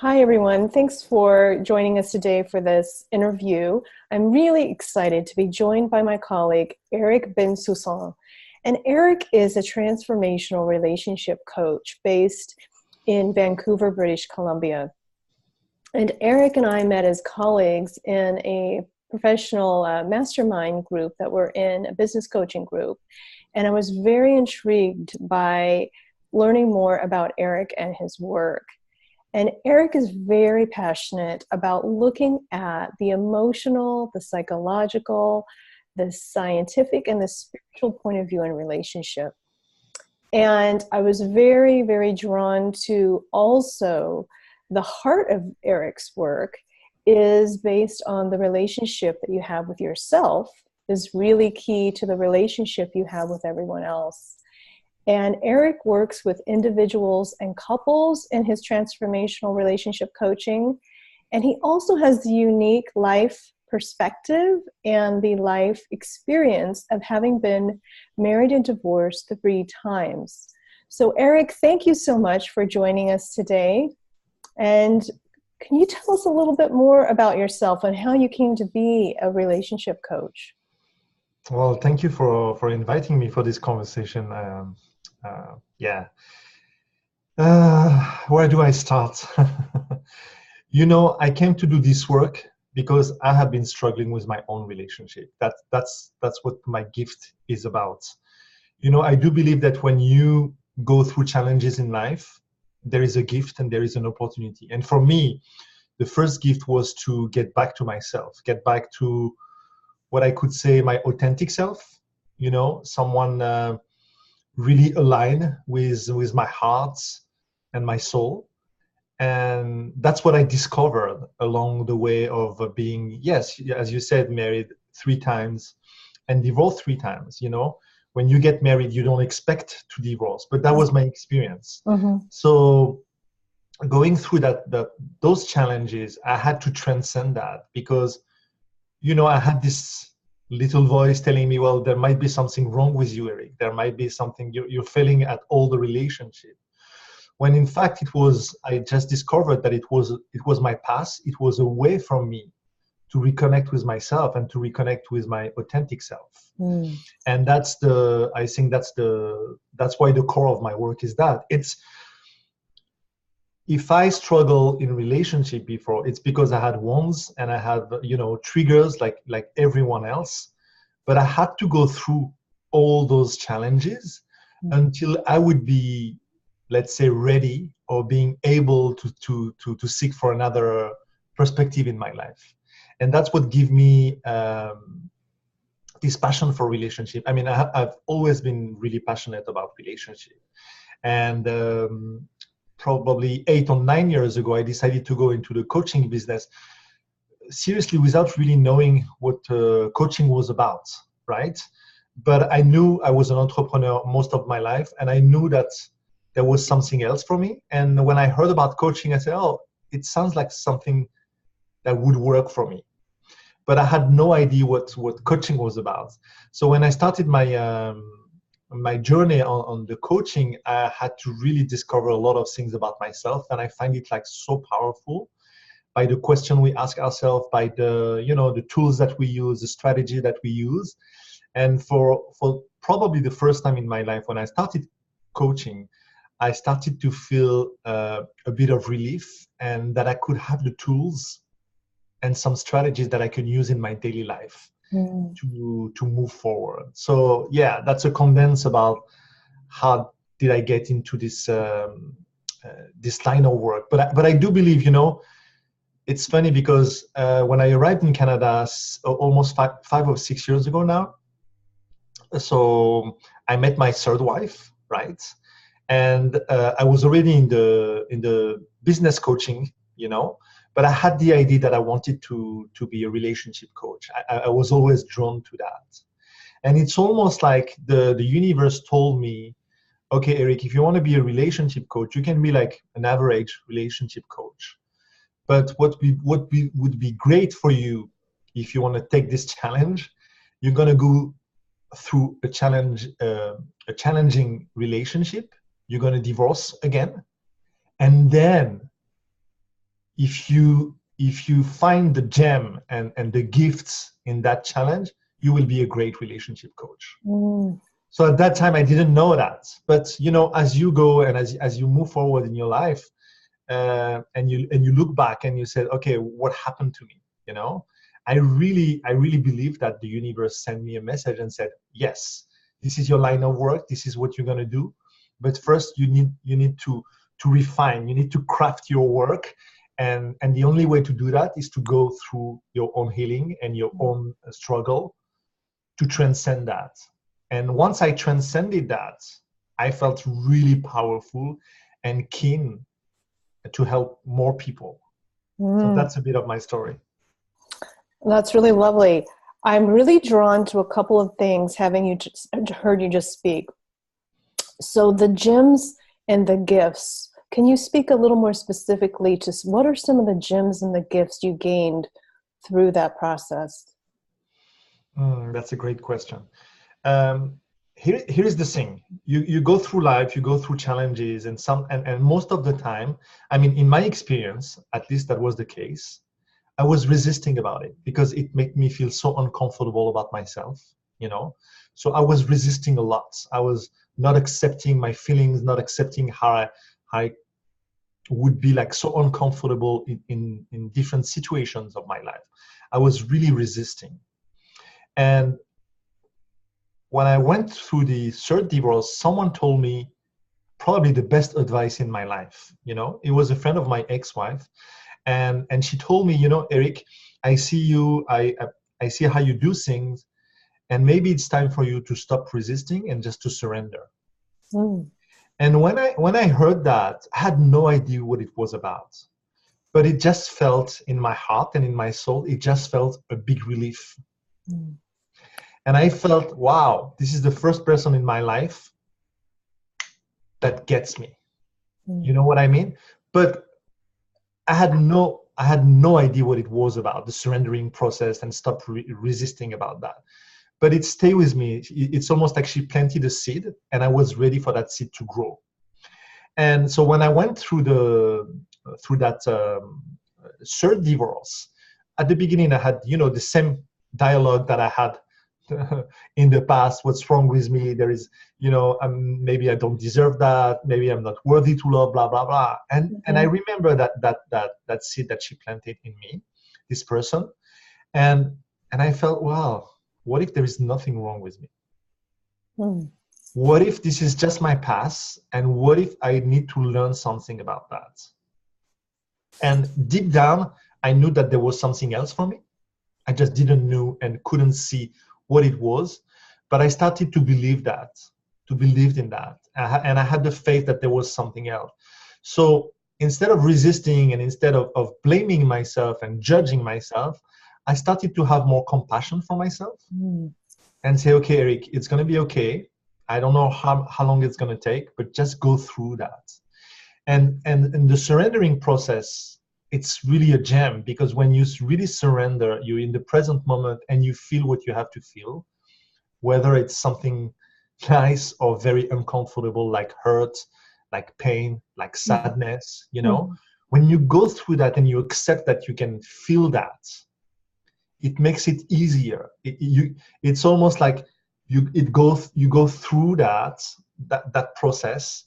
Hi, everyone. Thanks for joining us today for this interview. I'm really excited to be joined by my colleague, Bensoussan. And Eric is a transformational relationship coach based in Vancouver, British Columbia. And Eric and I met as colleagues in a professional mastermind group that we're in, a business coaching group. And I was very intrigued by learning more about Eric and his work. And Eric is very passionate about looking at the emotional, the psychological, the scientific, and the spiritual point of view in relationship. And I was very, very drawn to also the heart of Eric's work is based on the relationship that you have with yourself is really key to the relationship you have with everyone else. And Eric works with individuals and couples in his transformational relationship coaching. And he also has the unique life perspective and the life experience of having been married and divorced 3 times. So Eric, thank you so much for joining us today. And can you tell us a little bit more about yourself and how you came to be a relationship coach? Well, thank you for inviting me for this conversation. Where do I start? I came to do this work because I have been struggling with my own relationship. That's what my gift is about. I do believe that when you go through challenges in life, there is a gift and there is an opportunity. And for me, the first gift was to get back to myself, get back to what I could say my authentic self, someone really aligned with my heart and my soul. And that's what I discovered along the way of being, yes, as you said, married 3 times and divorced 3 times. When you get married, you don't expect to divorce, but that was my experience. Mm-hmm. So going through those challenges, I had to transcend that because, I had this little voice telling me, well, there might be something wrong with you, Eric. There might be something you're failing at all the relationship. When in fact I just discovered that it was my past. It was a way from me to reconnect with myself and to reconnect with my authentic self. Mm. And that's why the core of my work is that. If I struggle in relationship before, it's because I had wounds and I had, triggers like everyone else. But I had to go through all those challenges until I would be, let's say, ready or being able to seek for another perspective in my life. And that's what gave me this passion for relationship. I mean, I've always been really passionate about relationship. And probably 8 or 9 years ago, I decided to go into the coaching business, seriously, without really knowing what coaching was about, right? But I knew I was an entrepreneur most of my life, and I knew that there was something else for me. And when I heard about coaching, I said, oh, it sounds like something that would work for me. But I had no idea what coaching was about. So when I started my journey on the coaching, I had to really discover a lot of things about myself, and I find it so powerful by the question we ask ourselves, by the tools that we use, the strategy that we use. And for probably the first time in my life, when I started coaching, I started to feel a bit of relief, and that I could have the tools and some strategies that I can use in my daily life to move forward. So yeah, that's a condense about how did I get into this this line of work. But I do believe, it's funny because when I arrived in Canada almost 5 or 6 years ago now, so I met my 3rd wife, right? And I was already in the business coaching, but I had the idea that I wanted to be a relationship coach. I was always drawn to that. And it's almost like the universe told me, okay, Eric, if you want to be a relationship coach, you can be like an average relationship coach. But what would be great for you if you want to take this challenge, you're going to go through a challenging relationship. You're going to divorce again. And then if you find the gem and the gifts in that challenge, you will be a great relationship coach. So at that time, I didn't know that. But as you go and as you move forward in your life, and you look back and you said, okay, what happened to me? I really believe that the universe sent me a message and said, yes, this is your line of work. This is what you're going to do. But first, you need to refine. You need to craft your work. And the only way to do that is to go through your own healing and your own struggle to transcend that. And once I transcended that, I felt really powerful and keen to help more people. So that's a bit of my story. That's really lovely. I'm really drawn to a couple of things having heard you just speak. So the gems and the gifts, can you speak a little more specifically to what are some of the gems and the gifts you gained through that process? That's a great question. Here's the thing. You go through life, you go through challenges, and most of the time, I mean, in my experience, at least that was the case, I was resisting about it because it made me feel so uncomfortable about myself, So I was resisting a lot. I was not accepting my feelings, not accepting how I would be like so uncomfortable in different situations of my life. I was really resisting. And when I went through the third divorce, someone told me probably the best advice in my life. It was a friend of my ex-wife. And she told me, Eric, I see you, I see how you do things, and maybe it's time for you to stop resisting and just to surrender. And when I heard that, I had no idea what it was about, but it just felt in my heart and in my soul, it just felt a big relief. And I felt, wow, this is the first person in my life that gets me. You know what I mean? But I had no idea what it was about, the surrendering process, and stop resisting about that. But it stayed with me. It's almost like she planted a seed, and I was ready for that seed to grow. And so when I went through that third divorce, at the beginning I had the same dialogue that I had in the past. What's wrong with me? There is, maybe I don't deserve that. Maybe I'm not worthy to love, blah, blah, blah. And I remember that seed that she planted in me, this person. And I felt, wow, what if there is nothing wrong with me? What if this is just my past? And what if I need to learn something about that? And deep down, I knew that there was something else for me. I just didn't know and couldn't see what it was, but I started to believe in that. And I had the faith that there was something else. So instead of resisting and instead of blaming myself and judging myself, I started to have more compassion for myself and say, okay, Eric, it's going to be okay. I don't know how long it's going to take, but just go through that. And the surrendering process, it's really a gem, because when you really surrender, you're in the present moment and you feel what you have to feel, whether it's something nice or very uncomfortable, like hurt, like pain, like sadness, when you go through that and you accept that you can feel that, it makes it easier. It's almost like you go through that process.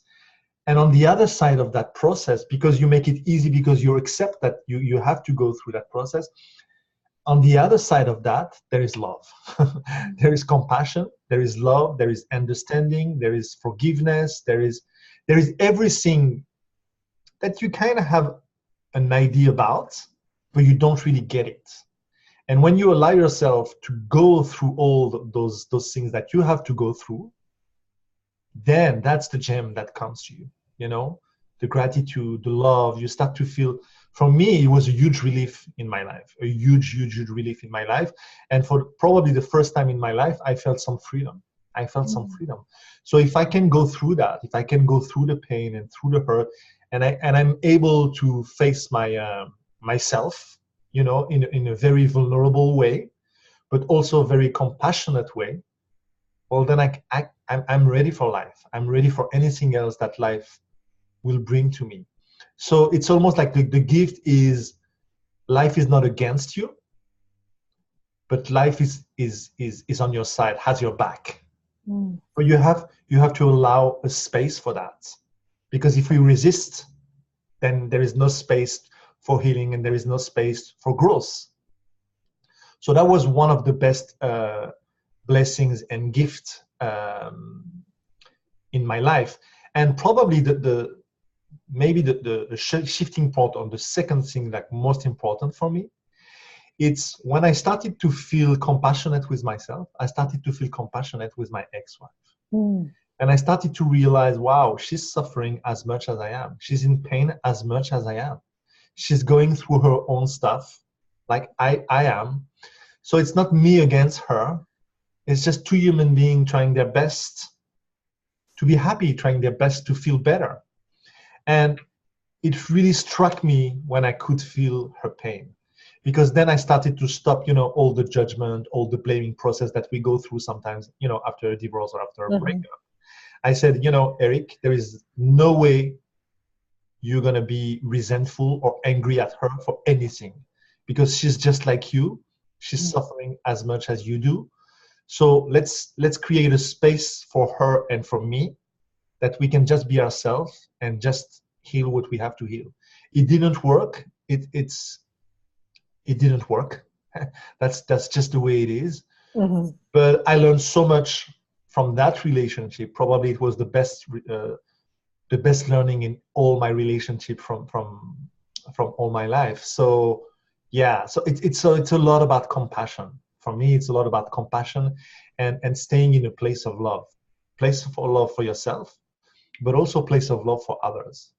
And on the other side of that process, because you make it easy, because you accept that you have to go through that process, on the other side of that, there is love. There is compassion, there is love, there is understanding, there is forgiveness, there is everything that you kind of have an idea about, but you don't really get it. And when you allow yourself to go through all those things that you have to go through, then that's the gem that comes to you, the gratitude, the love. You start to feel, for me, it was a huge relief in my life, a huge relief in my life. And for probably the first time in my life, I felt some freedom. Some freedom. So if I can go through that, if I can go through the pain and through the hurt, and I'm able to face myself, in a very vulnerable way, but also a very compassionate way, well, then I'm ready for life. I'm ready for anything else that life will bring to me. So it's almost like the gift is life is not against you, but life is on your side, has your back. But you have to allow a space for that, because if we resist, then there is no space for healing and there is no space for growth. So that was one of the best blessings and gifts in my life. And probably the shifting point on the second thing, like most important for me, it's when I started to feel compassionate with myself. I started to feel compassionate with my ex-wife. And I started to realize, wow, she's suffering as much as I am. She's in pain as much as I am. She's going through her own stuff like I am. So it's not me against her. It's just two human beings trying their best to be happy, trying their best to feel better. And it really struck me when I could feel her pain. Because then I started to stop, all the judgment, all the blaming process that we go through sometimes, after a divorce or after a breakup. I said, Eric, there is no way you're going to be resentful or angry at her for anything, because she's just like you. She's suffering as much as you do. So let's create a space for her and for me that we can just be ourselves and just heal what we have to heal. It didn't work. It didn't work. That's just the way it is. But I learned so much from that relationship. Probably it was the best learning in all my relationship from all my life. So yeah, so it's a lot about compassion. For me, it's a lot about compassion and staying in a place of love for yourself, but also a place of love for others.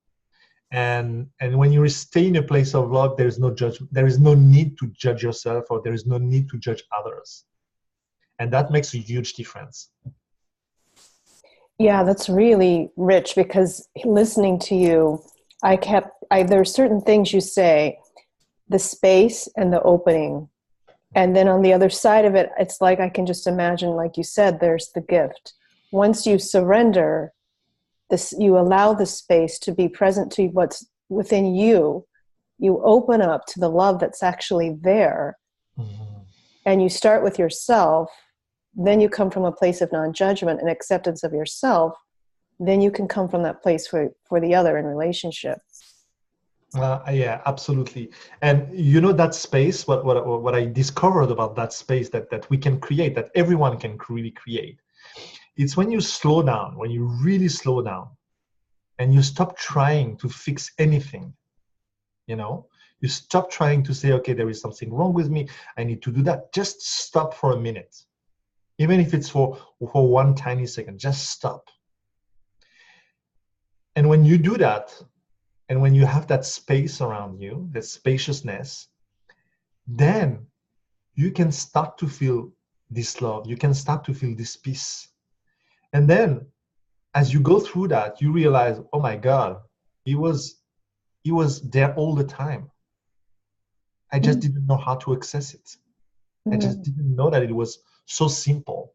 And when you stay in a place of love, there is no judgment. There is no need to judge yourself, or there is no need to judge others. And that makes a huge difference. Yeah, that's really rich, because listening to you, there are certain things you say, the space and the opening. And then on the other side of it, it's like I can just imagine, like you said, there's the gift. Once you surrender, you allow the space to be present to what's within you. You open up to the love that's actually there. And you start with yourself. Then you come from a place of non-judgment and acceptance of yourself. Then you can come from that place for the other in relationship. Yeah, absolutely. And that space, what I discovered about that space that we can create, that everyone can really create, it's when you slow down, when you really slow down and you stop trying to fix anything. You stop trying to say, okay, there is something wrong with me, I need to do that. Just stop for a minute. Even if it's for one tiny second, just stop. And when you do that, and when you have that space around you, that spaciousness, then you can start to feel this love. You can start to feel this peace. And then as you go through that, you realize, oh my God, he was there all the time. I just didn't know how to access it. I just didn't know that it was so simple.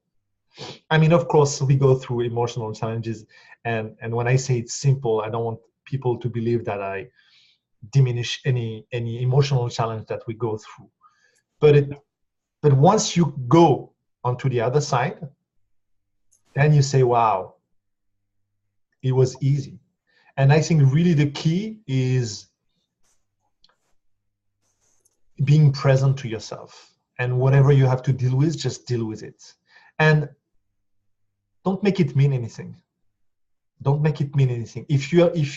I mean, of course, we go through emotional challenges. And when I say it's simple, I don't want people to believe that I diminish any emotional challenge that we go through. But once you go onto the other side, then you say, wow, it was easy. And I think really the key is being present to yourself, and whatever you have to deal with, just deal with it. And don't make it mean anything. Don't make it mean anything. If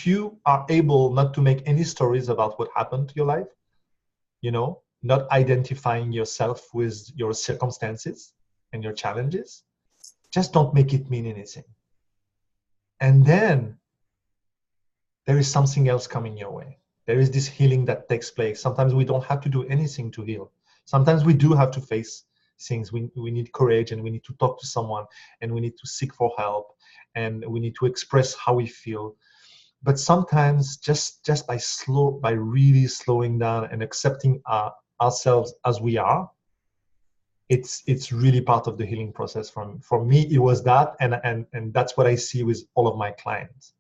you are able not to make any stories about what happened to your life, not identifying yourself with your circumstances and your challenges, just don't make it mean anything. And then there is something else coming your way. There is this healing that takes place. Sometimes we don't have to do anything to heal. Sometimes we do have to face things. We need courage, and we need to talk to someone, and we need to seek for help, and we need to express how we feel. But sometimes just by really slowing down and accepting ourselves as we are, it's really part of the healing process. For me, it was that, and that's what I see with all of my clients.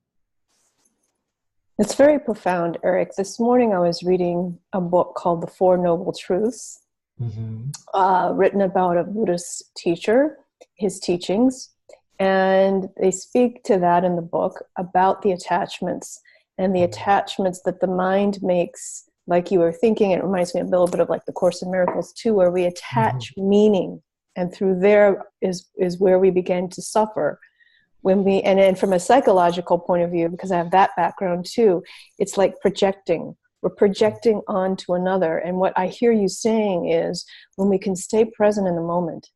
It's very profound, Eric. This morning I was reading a book called The Four Noble Truths, written about a Buddhist teacher, his teachings. And they speak to that in the book about the attachments and the attachments that the mind makes, like you were thinking. It reminds me a little bit of like the Course in Miracles too, where we attach meaning, and through there is where we begin to suffer. When we, and from a psychological point of view, because I have that background too, it's like projecting. We're projecting onto another. And what I hear you saying is, when we can stay present in the moment,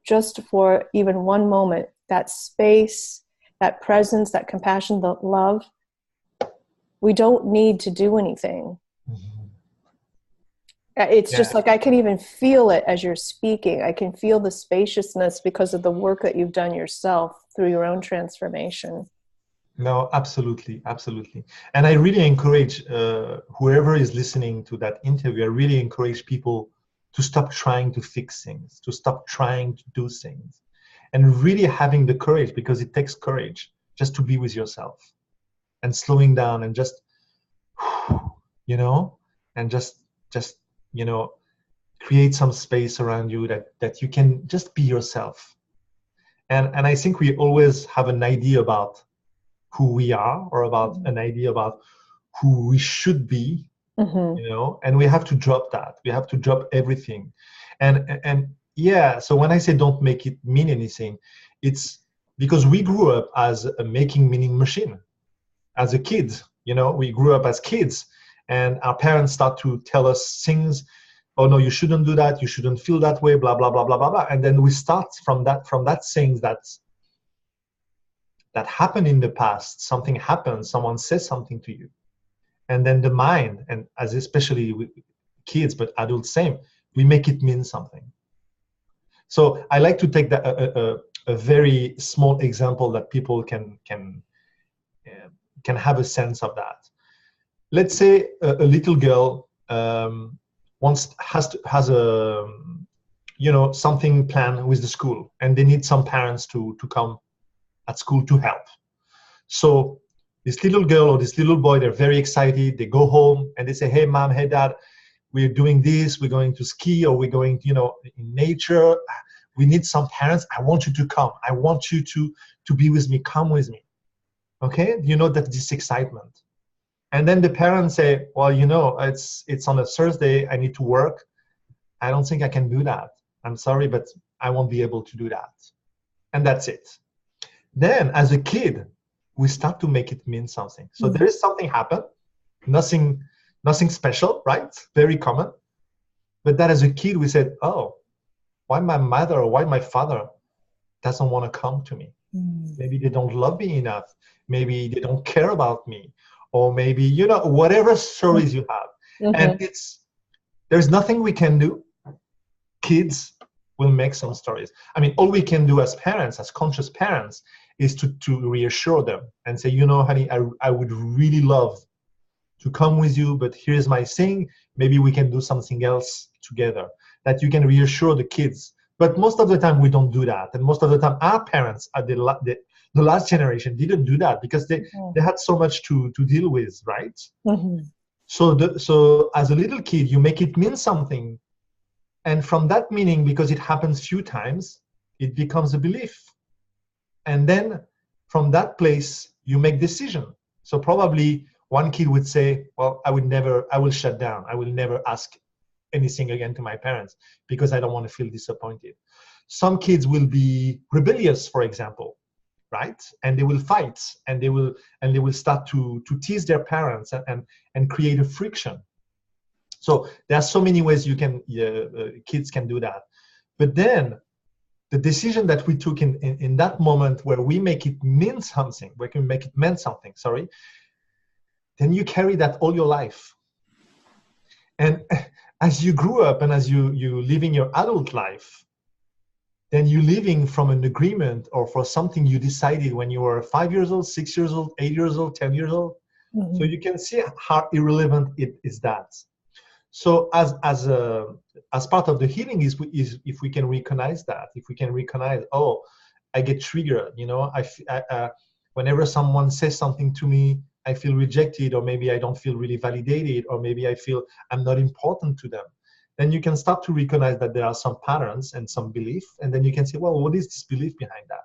just for even one moment, that space, that presence, that compassion, that love, we don't need to do anything. It's just like I can even feel it as you're speaking. I can feel the spaciousness because of the work that you've done yourself through your own transformation. No, absolutely, absolutely. And I really encourage whoever is listening to that interview, I really encourage people to stop trying to fix things, to stop trying to do things, and really having the courage, because it takes courage just to be with yourself and slowing down and just, you know, and just, you know, create some space around you that you can just be yourself. And I think we always have an idea about who we are, or about an idea about who we should be, you know, and we have to drop that. We have to drop everything. And yeah, so when I say don't make it mean anything, it's because we grew up as a making meaning machine. As a kid, you know, we grew up as kids, and our parents start to tell us things. Oh no, you shouldn't do that. You shouldn't feel that way. Blah blah blah blah blah blah. And then we start from that things that happened in the past. Something happens. Someone says something to you, and then the mind, and as especially with kids, but adults same, we make it mean something. So I like to take that a very small example that people can have a sense of that. Let's say a little girl has a, you know, something planned with the school, and they need some parents to come at school to help. So this little girl or this little boy, they're very excited. They go home and they say, hey mom, hey dad, we're doing this, we're going to ski, or we're going, you know, in nature. We need some parents. I want you to come. I want you to be with me. Come with me. Okay, you know, that this excitement. And then the parents say, well, you know, it's on a Thursday, I need to work. I don't think I can do that. I'm sorry, but I won't be able to do that. And that's it. Then as a kid, we start to make it mean something. So there is something happen, nothing special, right? Very common. But that as a kid, we said, oh, why my mother or why my father doesn't want to come to me? Maybe they don't love me enough. Maybe they don't care about me. Or maybe, you know, whatever stories you have. And there's nothing we can do. Kids will make some stories. I mean, all we can do as parents, as conscious parents, is to reassure them and say, you know, honey, I would really love to come with you, but here's my thing. Maybe we can do something else together. That you can reassure the kids. But most of the time we don't do that. And most of the time our parents at the last generation didn't do that because they had so much to deal with, right? So as a little kid, you make it mean something. And from that meaning, because it happens few times, it becomes a belief. And then from that place, you make decision. So probably one kid would say, well, I will shut down. I will never ask anything again to my parents because I don't want to feel disappointed. Some kids will be rebellious, for example, right? And they will fight, and they will start to tease their parents and create a friction. So there are so many ways you can kids can do that. But then the decision that we took in that moment where we make it mean something, where we make it mean something, sorry, then you carry that all your life. And as you grew up and as you living your adult life, then you're living from an agreement or for something you decided when you were 5 years old, 6 years old, 8 years old, 10 years old. So you can see how irrelevant it is that. So as part of the healing is if we can recognize that, if we can recognize, oh, I get triggered, you know, whenever someone says something to me, I feel rejected, or maybe I don't feel really validated, or maybe I feel I'm not important to them, then you can start to recognize that there are some patterns and some belief, and then you can say, well, what is this belief behind that?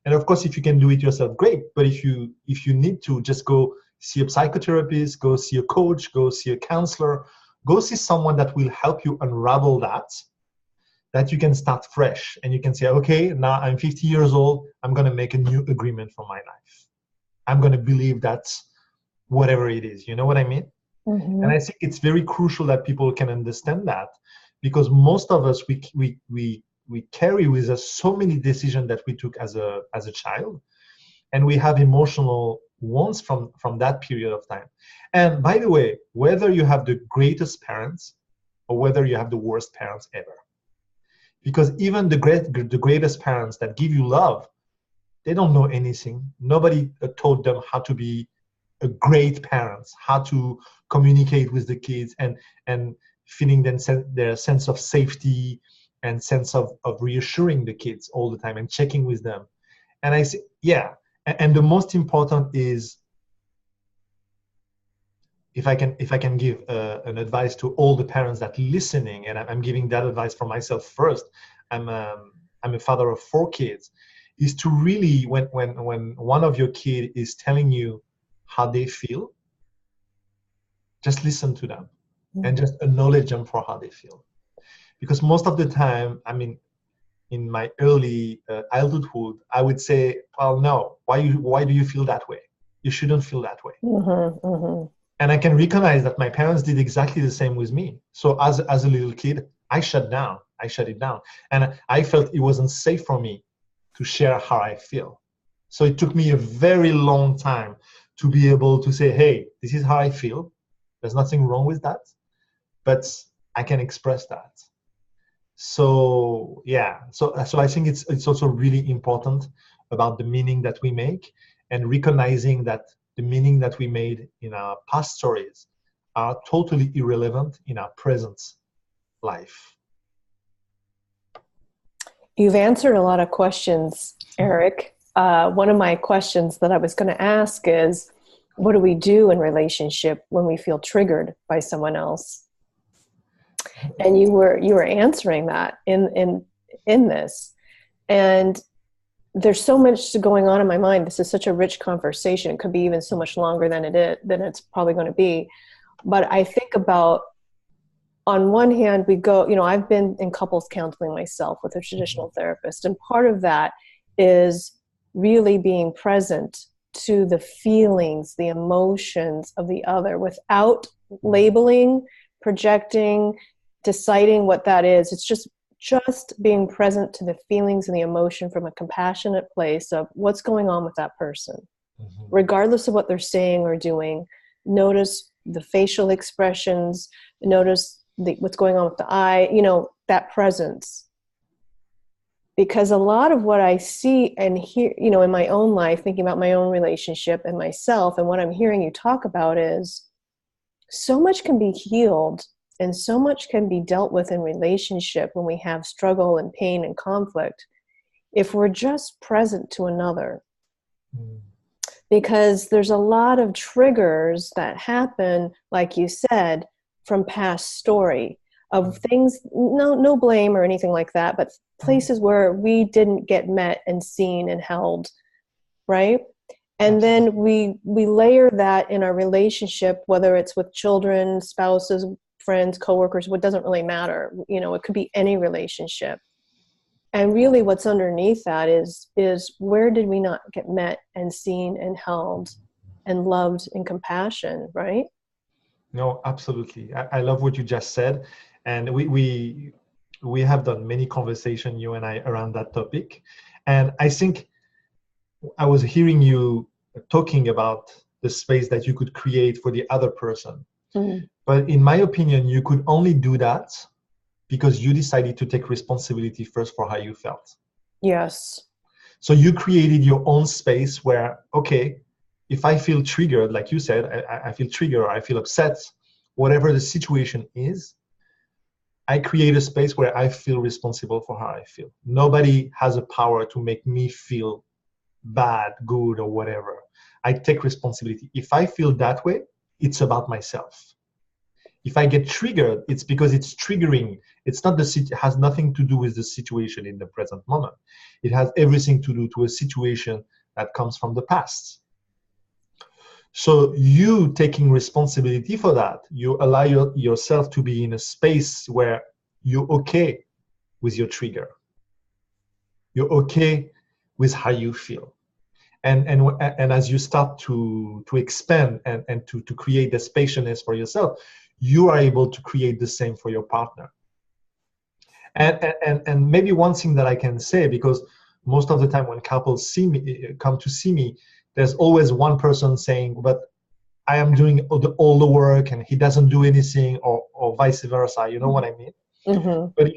And of course, if you can do it yourself, great. But if you need to, just go see a psychotherapist, go see a coach, go see a counselor, go see someone that will help you unravel that you can start fresh. And you can say, okay, now I'm 50 years old. I'm going to make a new agreement for my life. I'm going to believe that's whatever it is. You know what I mean? Mm-hmm. And I think it's very crucial that people can understand that, because most of us, we carry with us so many decisions that we took as a child, and we have emotional wounds from that period of time. And by the way, whether you have the greatest parents or whether you have the worst parents ever, because even the greatest parents that give you love, they don't know anything. Nobody taught them how to be a great parents, how to communicate with the kids and feeling them their sense of safety and sense of reassuring the kids all the time and checking with them. And I say, yeah. And the most important is, if I can give an advice to all the parents that listening, and I'm giving that advice for myself first. I'm a father of 4 kids. Is to really, when one of your kid is telling you how they feel, just listen to them and just acknowledge them for how they feel. Because most of the time, I mean, in my early adulthood, I would say, well, no, why do you feel that way? You shouldn't feel that way. Mm-hmm, mm-hmm. And I can recognize that my parents did exactly the same with me. So as a little kid, I shut it down. And I felt it wasn't safe for me to share how I feel. So it took me a very long time to be able to say, hey, this is how I feel. There's nothing wrong with that, but I can express that. So yeah, so I think it's also really important about the meaning that we make, and recognizing that the meaning that we made in our past stories are totally irrelevant in our present life. You've answered a lot of questions, Eric. One of my questions that I was going to ask is, what do we do in relationship when we feel triggered by someone else? And you were answering that in this. And there's so much going on in my mind. This is such a rich conversation. It could be even so much longer than it's probably going to be. But I think about, on one hand, we go, I've been in couples counseling myself with a traditional therapist. And part of that is really being present to the feelings, the emotions of the other without labeling, projecting, deciding what that is. It's just being present to the feelings and the emotion from a compassionate place of what's going on with that person. Mm-hmm. Regardless of what they're saying or doing, notice the facial expressions, notice what's going on with the eye, that presence. Because a lot of what I see and hear, in my own life, thinking about my own relationship and myself, and what I'm hearing you talk about is, so much can be healed and so much can be dealt with in relationship when we have struggle and pain and conflict, if we're just present to another. Mm. Because there's a lot of triggers that happen, like you said, from past story of things, no blame or anything like that, but places where we didn't get met and seen and held, right? And then we layer that in our relationship, whether it's with children, spouses, friends, coworkers, what doesn't really matter. It could be any relationship. And really what's underneath that is where did we not get met and seen and held and loved and compassion, right? No, absolutely. I love what you just said. And we have done many conversations, you and I, around that topic. And I think I was hearing you talking about the space that you could create for the other person. Mm-hmm. But in my opinion, you could only do that because you decided to take responsibility first for how you felt. Yes. So you created your own space where, okay, if I feel triggered, like you said, I feel triggered, or I feel upset, whatever the situation is, I create a space where I feel responsible for how I feel. Nobody has a power to make me feel bad, good, or whatever. I take responsibility. If I feel that way, it's about myself. If I get triggered, it's because it's triggering. It's not it has nothing to do with the situation in the present moment. It has everything to do to a situation that comes from the past. So you taking responsibility for that, you allow yourself to be in a space where you're okay with your trigger. You're okay with how you feel. And as you start to expand and to create the spaciousness for yourself, you are able to create the same for your partner. And maybe one thing that I can say, because most of the time when couples come to see me, there's always one person saying, but I am doing all the work and he doesn't do anything, or vice versa. You know what I mean? Mm-hmm. But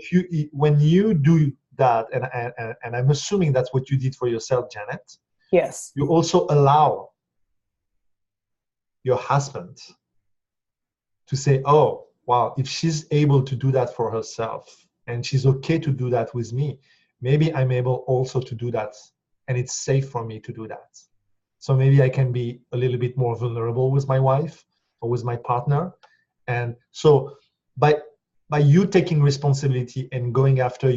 when you do that, and I'm assuming that's what you did for yourself, Janet. Yes. You also allow your husband to say, oh, wow, if she's able to do that for herself and she's okay to do that with me, maybe I'm able also to do that, and it's safe for me to do that. So maybe I can be a little bit more vulnerable with my wife or with my partner. And so by you taking responsibility and going after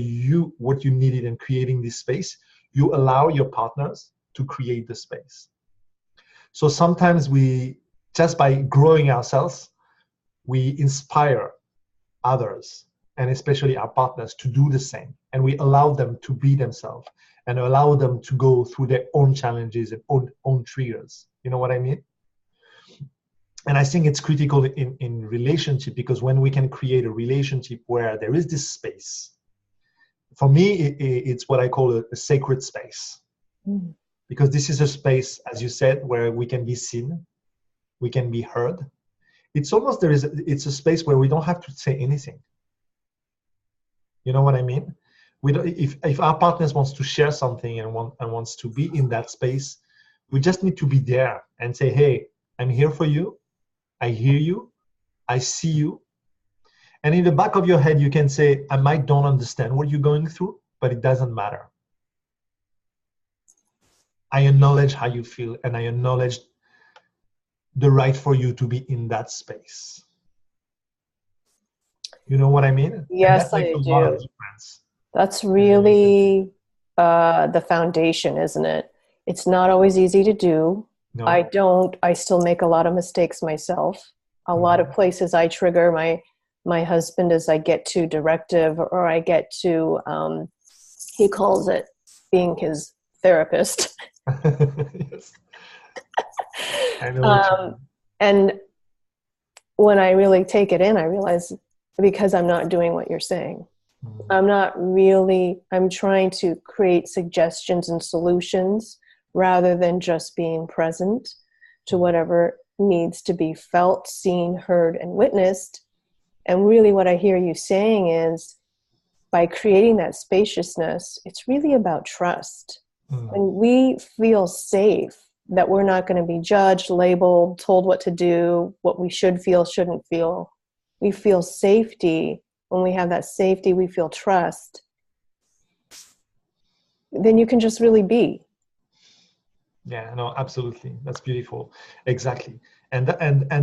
what you needed and creating this space, you allow your partners to create the space. So sometimes just by growing ourselves, we inspire others, and especially our partners, to do the same. And we allow them to be themselves and allow them to go through their own challenges and own triggers. You know what I mean? And I think it's critical in relationship, because when we can create a relationship where there is this space, for me, it's what I call a sacred space. Mm. Because this is a space, as you said, where we can be seen, we can be heard. It's almost it's a space where we don't have to say anything. You know what I mean? We don't, if our partners wants to share something and wants to be in that space, we just need to be there and say, hey, I'm here for you. I hear you. I see you. And in the back of your head, you can say, I might don't understand what you're going through, but it doesn't matter. I acknowledge how you feel, and I acknowledge the right for you to be in that space. You know what I mean? Yes, I do. Lot of difference. That's really the foundation, isn't it? It's not always easy to do. No. I still make a lot of mistakes myself. A lot of places I trigger my husband as I get too directive, or I get too, he calls it being his therapist. Yes. I know and when I really take it in, I realize, because I'm not doing what you're saying. I'm trying to create suggestions and solutions rather than just being present to whatever needs to be felt, seen, heard, and witnessed. And really what I hear you saying is, by creating that spaciousness, it's really about trust. When we feel safe, that we're not going to be judged, labeled, told what to do, what we should feel, shouldn't feel. We feel safety. When we have that safety, we feel trust. Then you can just really be. Yeah, no, absolutely. That's beautiful. Exactly. And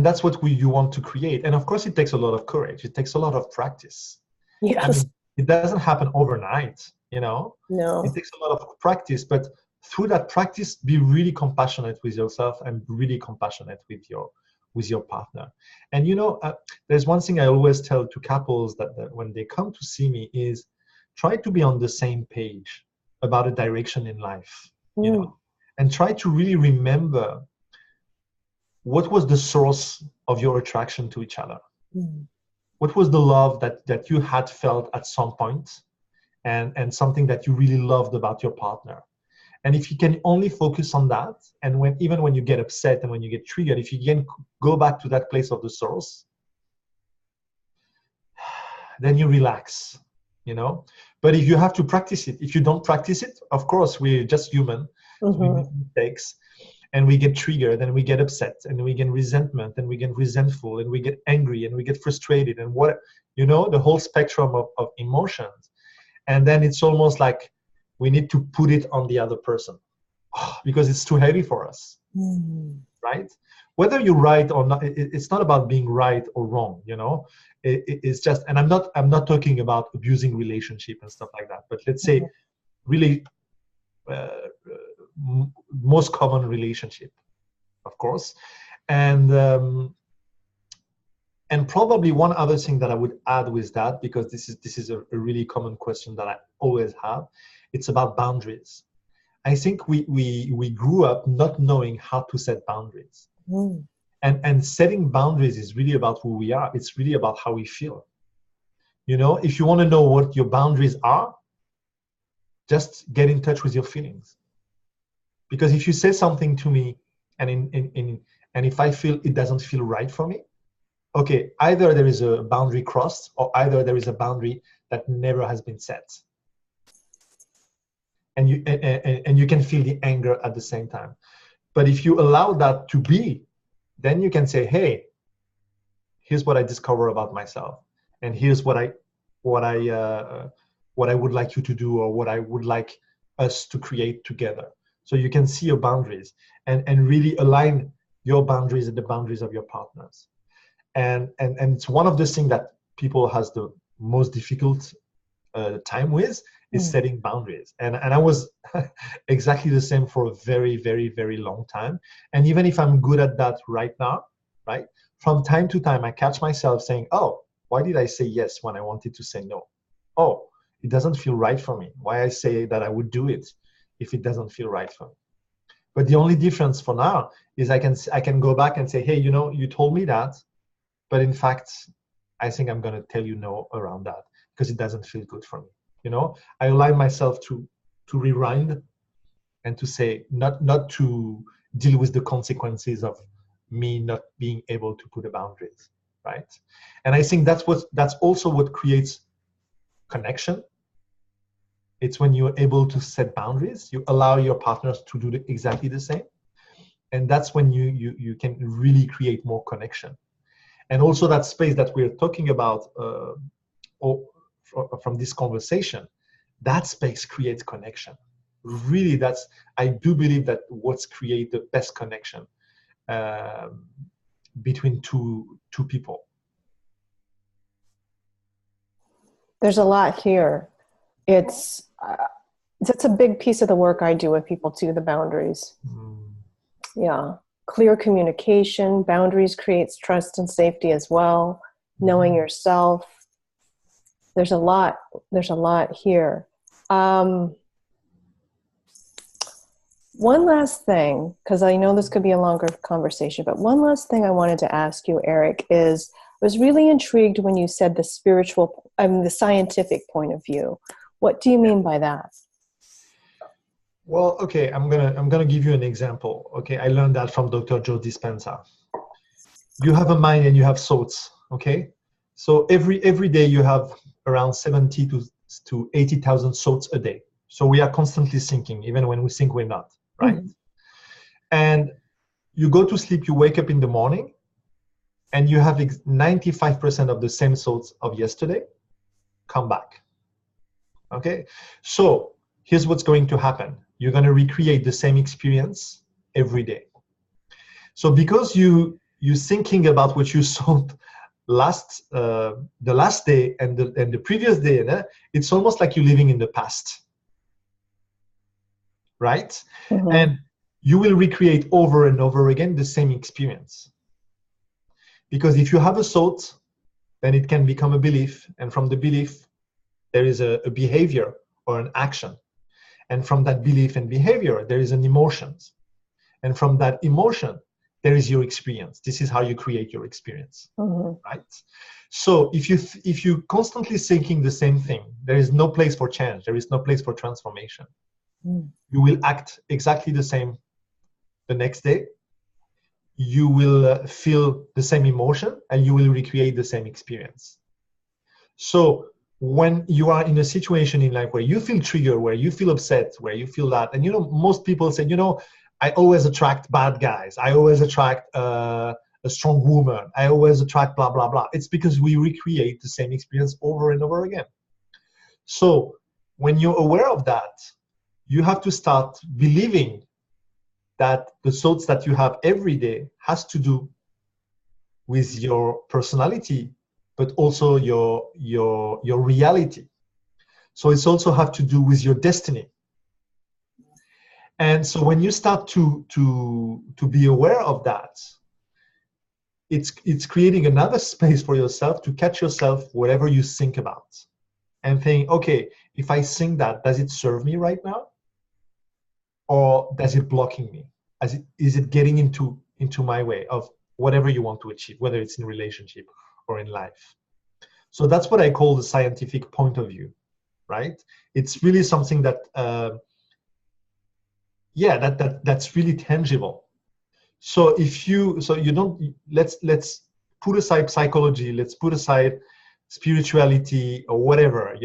that's what you want to create. And of course, it takes a lot of courage. It takes a lot of practice. Yes. I mean, it doesn't happen overnight, you know? No. It takes a lot of practice, but through that practice, be really compassionate with yourself and really compassionate with your partner. And you know, there's one thing I always tell to couples that when they come to see me is, try to be on the same page about a direction in life, you know, and try to really remember what was the source of your attraction to each other. What was the love that you had felt at some point, and something that you really loved about your partner. And if you can only focus on that, and even when you get upset and when you get triggered, if you can go back to that place of the source, then you relax, you know. But if you have to practice it, if you don't practice it, of course, we're just human. So we make mistakes, and we get triggered, and we get upset, and we get resentment, and we get resentful, and we get angry, and we get frustrated, and the whole spectrum of emotions. And then it's almost like we need to put it on the other person because it's too heavy for us. right? Whether you're right or not, it's not about being right or wrong, you know. It's just, and I'm not talking about abusing relationship and stuff like that, but let's say really most common relationship, of course. And probably one other thing that I would add with that, because this is a really common question that I always have, it's about boundaries. I think we grew up not knowing how to set boundaries. And setting boundaries is really about who we are. It's really about how we feel. You know, if you want to know what your boundaries are, just get in touch with your feelings. Because if you say something to me and if I feel it doesn't feel right for me, okay, either there is a boundary crossed or either there is a boundary that never has been set. And you can feel the anger at the same time. But if you allow that to be, then you can say, hey, here's what I discover about myself, and here's what I would like you to do, or what I would like us to create together. So you can see your boundaries and really align your boundaries and the boundaries of your partners. And it's one of the things that people has the most difficult time with is setting boundaries. And I was exactly the same for a very, very, very long time. And even if I'm good at that right now, right, from time to time, I catch myself saying, oh, why did I say yes when I wanted to say no? Oh, it doesn't feel right for me. Why I say that I would do it if it doesn't feel right for me? But the only difference for now is I can go back and say, hey, you know, you told me that, but in fact, I think I'm going to tell you no around that because it doesn't feel good for me. You know, I align myself to rewind and to say not to deal with the consequences of me not being able to put the boundaries, right? And I think that's also what creates connection. It's when you're able to set boundaries, you allow your partners to do exactly the same, and that's when you can really create more connection. And also that space that we're talking about from this conversation, that space creates connection. Really, I do believe that what's create the best connection between two people. There's a lot here. It's a big piece of the work I do with people too, the boundaries. Yeah. Clear communication, boundaries creates trust and safety as well. Knowing yourself. There's a lot here. One last thing, because I know this could be a longer conversation, but one last thing I wanted to ask you, Eric, is I was really intrigued when you said the the scientific point of view. What do you mean by that? Well, okay, I'm gonna give you an example. Okay, I learned that from Dr. Joe Dispenza. You have a mind and you have thoughts. Okay, so every day you have around 70 to 80,000 thoughts a day. So we are constantly thinking, even when we think we're not, right? And you go to sleep, you wake up in the morning, and you have 95% of the same thoughts of yesterday come back. Okay, so here's what's going to happen. You're going to recreate the same experience every day. So because you're thinking about what you thought the last day and the previous day, it's almost like you're living in the past, right? And you will recreate over and over again the same experience. Because if you have a thought, then it can become a belief, and from the belief there is a behavior or an action. And from that belief and behavior, there is an emotion. And from that emotion, there is your experience. This is how you create your experience, right? So if you constantly thinking the same thing, there is no place for change. There is no place for transformation. You will act exactly the same the next day. You will feel the same emotion, and you will recreate the same experience. So when you are in a situation in life where you feel triggered, where you feel upset, where you feel that, and most people say, I always attract bad guys. I always attract a strong woman. I always attract blah, blah, blah. It's because we recreate the same experience over and over again. So when you're aware of that, you have to start believing that the thoughts that you have every day has to do with your personality, but also your reality. So it's also have to do with your destiny. And so when you start to be aware of that, it's creating another space for yourself to catch yourself whatever you think about, and think, okay, if I think that, does it serve me right now, or does it blocking me? Is it getting into my way of whatever you want to achieve, whether it's in relationship or in life? So that's what I call the scientific point of view, right? It's really something that that's really tangible. So let's put aside psychology, let's put aside spirituality or whatever,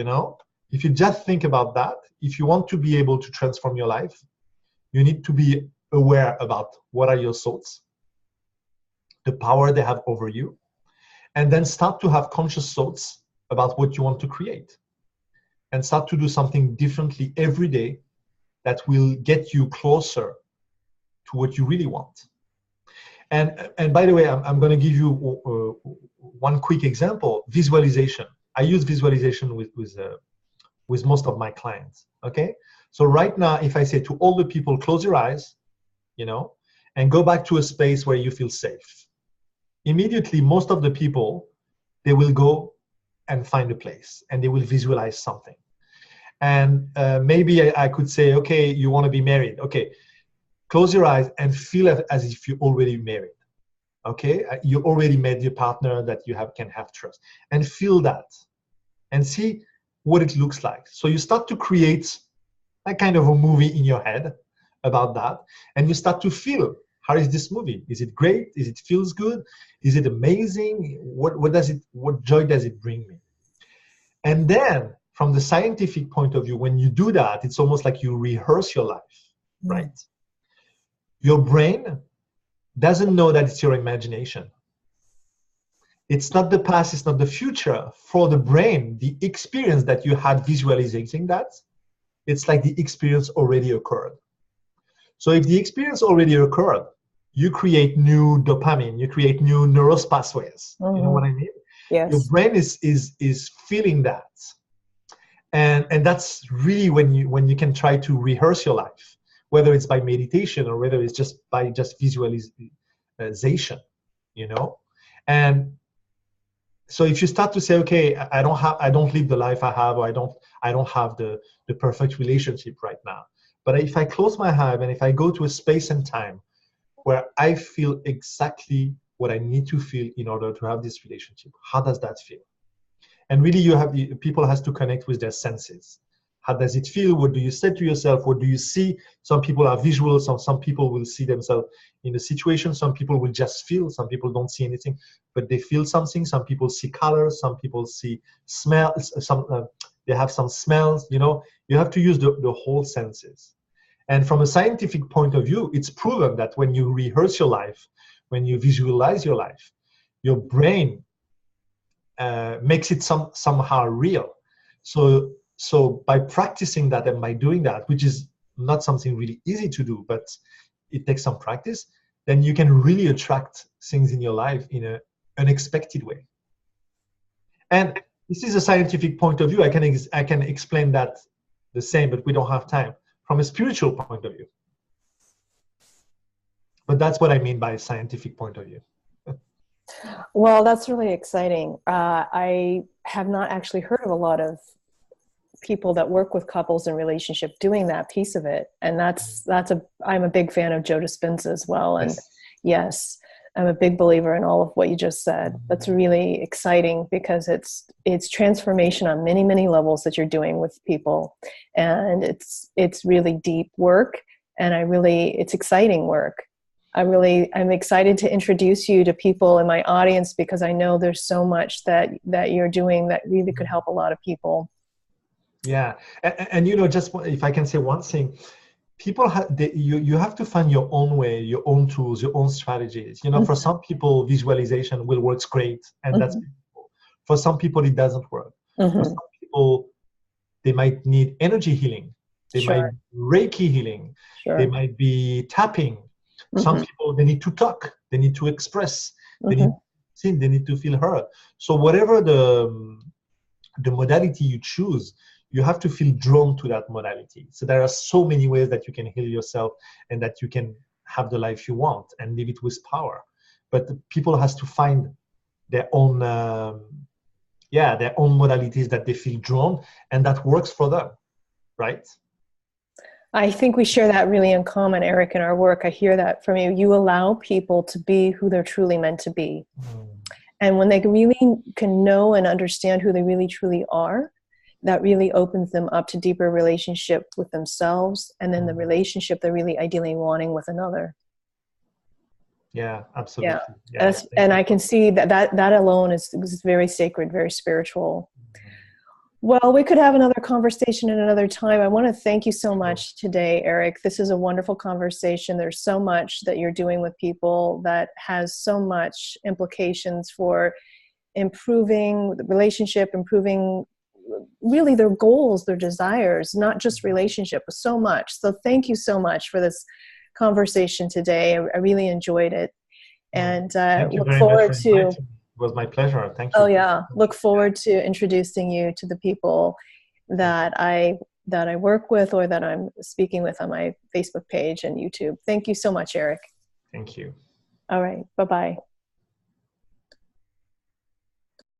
if you just think about that, if you want to be able to transform your life, you need to be aware about what are your thoughts, the power they have over you, and then start to have conscious thoughts about what you want to create, and start to do something differently every day that will get you closer to what you really want. And by the way, I'm going to give you one quick example: visualization. I use visualization with most of my clients. Okay, so right now, if I say to all the people, close your eyes, and go back to a space where you feel safe, immediately most of the people, they will go and find a place and they will visualize something. And maybe I could say, okay, you want to be married. Okay, close your eyes and feel as if you're already married. Okay, you already met your partner that you can have trust, and feel that and see what it looks like. So you start to create a kind of a movie in your head about that, and you start to feel, how is this movie? Is it great? Is it feels good? Is it amazing? What joy does it bring me? And then from the scientific point of view, when you do that, it's almost like you rehearse your life, right? Your brain doesn't know that it's your imagination. It's not the past, it's not the future. For the brain, the experience that you had visualizing that, it's like the experience already occurred. So if the experience already occurred, you create new dopamine, you create new neural pathways. You know what I mean? Yes. Your brain is feeling that. And that's really when you can try to rehearse your life, whether it's by meditation or whether it's just by visualization, And so if you start to say, okay, I don't live the life I have, or I don't have the perfect relationship right now. But if I close my eyes and if I go to a space and time where I feel exactly what I need to feel in order to have this relationship, how does that feel? And really, people has to connect with their senses. How does it feel? What do you say to yourself? What do you see? Some people are visual. Some people will see themselves in a situation. Some people will just feel. Some people don't see anything, but they feel something. Some people see colors. Some people see smells. They have some smells. You have to use the whole senses. And from a scientific point of view, it's proven that when you rehearse your life, when you visualize your life, your brain makes it somehow real. So by practicing that and by doing that, which is not something really easy to do, but it takes some practice, then you can really attract things in your life in an unexpected way. And this is a scientific point of view. I can explain that the same, but we don't have time. From a spiritual point of view. But that's what I mean by scientific point of view. Well, that's really exciting. I have not actually heard of a lot of people that work with couples in relationship doing that piece of it. And I'm a big fan of Joe Dispenza as well. And yes, I'm a big believer in all of what you just said. That's really exciting because it's transformation on many, many levels that you're doing with people. And it's really deep work. And it's exciting work. I'm excited to introduce you to people in my audience because I know there's so much that you're doing that really could help a lot of people. Yeah. And just if I can say one thing, people you have to find your own way, your own tools, your own strategies. For some people, visualization works great, and that's beautiful. For some people, it doesn't work. For some people, they might need energy healing. They might Sure. be Reiki healing. They Sure. might be tapping. Some Mm-hmm. people, they need to talk. They need to express. They need Mm-hmm. to sing. They need to feel heard. So whatever the modality you choose, you have to feel drawn to that modality. So there are so many ways that you can heal yourself and that you can have the life you want and live it with power. But the people has to find their own, their own modalities that they feel drawn and that works for them, right? I think we share that really in common, Eric, in our work. I hear that from you. You allow people to be who they're truly meant to be. And when they really can know and understand who they really truly are, that really opens them up to deeper relationship with themselves and then the relationship they're really ideally wanting with another. Yeah, absolutely. Yeah. And I can see that alone is very sacred, very spiritual. Well, we could have another conversation at another time. I want to thank you so much today, Eric. This is a wonderful conversation. There's so much that you're doing with people that has so much implications for improving the relationship, improving really their goals, their desires, not just relationship, but so much. So thank you so much for this conversation today. I really enjoyed it. And look forward to... It was my pleasure. Thank you. Oh yeah, look forward to introducing you to the people that I work with or that I'm speaking with on my Facebook page and YouTube. Thank you so much, Eric. Thank you. All right, bye-bye.